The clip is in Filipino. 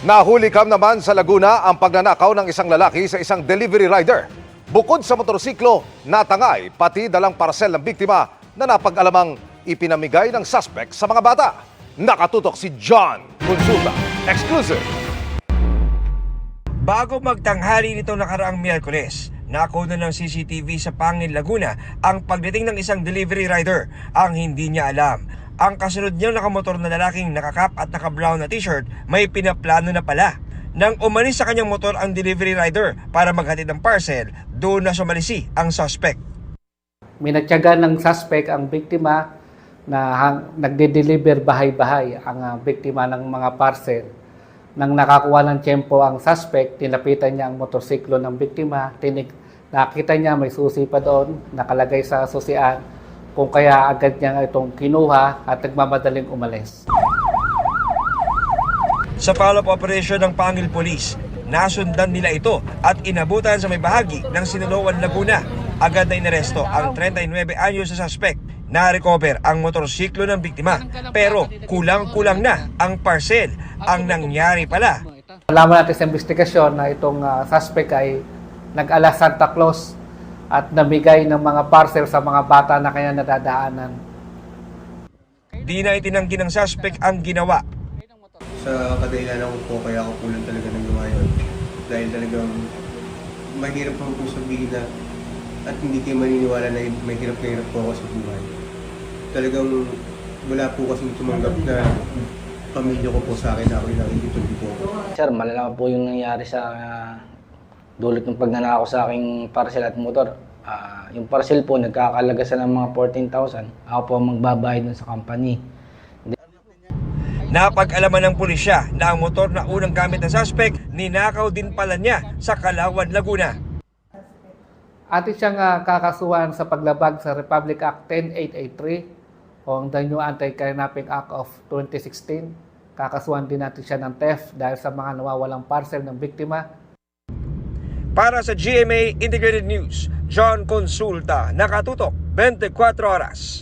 Nahuli kam naman sa Laguna ang pagnanakaw ng isang lalaki sa isang delivery rider. Bukod sa motorsiklo, natangay pati dalang parcel ng biktima na napag-alamang ipinamigay ng suspect sa mga bata. Nakatutok si John Consulta. Exclusive. Bago magtanghali nito nakaraang Miyerkules, nakuha ng CCTV sa Pangil, Laguna ang pagdating ng isang delivery rider. Ang hindi niya alam, ang kasunod niyang nakamotor na lalaking nakakap at naka-brown na t-shirt may pinaplano na pala. Nang umalis sa kanyang motor ang delivery rider para maghatid ng parcel, doon na sumalisi ang suspect. Minatyaga ng suspect ang biktima na nagde-deliver bahay-bahay ang biktima ng mga parcel. Nang nakakuha ng tiyempo ang suspect, tinapitan niya ang motorsiklo ng biktima, nakita niya may susi pa doon, nakalagay sa susian, kung kaya agad niya itong kinuha at nagmamadaling umalis. Sa follow-up operation ng Pangil Police, nasundan nila ito at inabutan sa may bahagi ng Sinaloan, Laguna. Agad na inaresto ang 39 anyos na suspect. Na-recover ang motorsiklo ng biktima pero kulang-kulang na ang parcel. Ang nangyari pala, Alaman natin sa investigasyon na itong suspect ay nag-ala Santa Claus at namigay ng mga parcel sa mga bata na kanya nadadaanan. di na itinanggi ng suspect ang ginawa. Sa kadahilanan ko po kaya ako kulang talaga ng gawa yun. Dahil talagang mahirap po sabihin na at hindi kayo maniniwala na may hirap na hirap po ako sa buhay. Talagang wala po kasing tumanggap na pamilya ko po sa akin na ako yung nakikituloy po. Sir, malala po yung nangyari sa dulot ng pagnanakaw sa aking parcel at motor. Yung parcel po, nagkakalaga sa ng mga 14,000. Ako po magbabayad dun sa company. Napag-alaman ng pulisya na ang motor na unang gamit ng suspect, ninakaw din pala niya sa Kalawan, Laguna. Atin siyang kakasuhan sa paglabag sa Republic Act 10883 o ang The New Anti-Kidnapping Act of 2016. Kakasuhan din natin siya ng theft dahil sa mga nawawalang parcel ng biktima. Para sa GMA Integrated News, John Consulta, nakatutok 24 oras.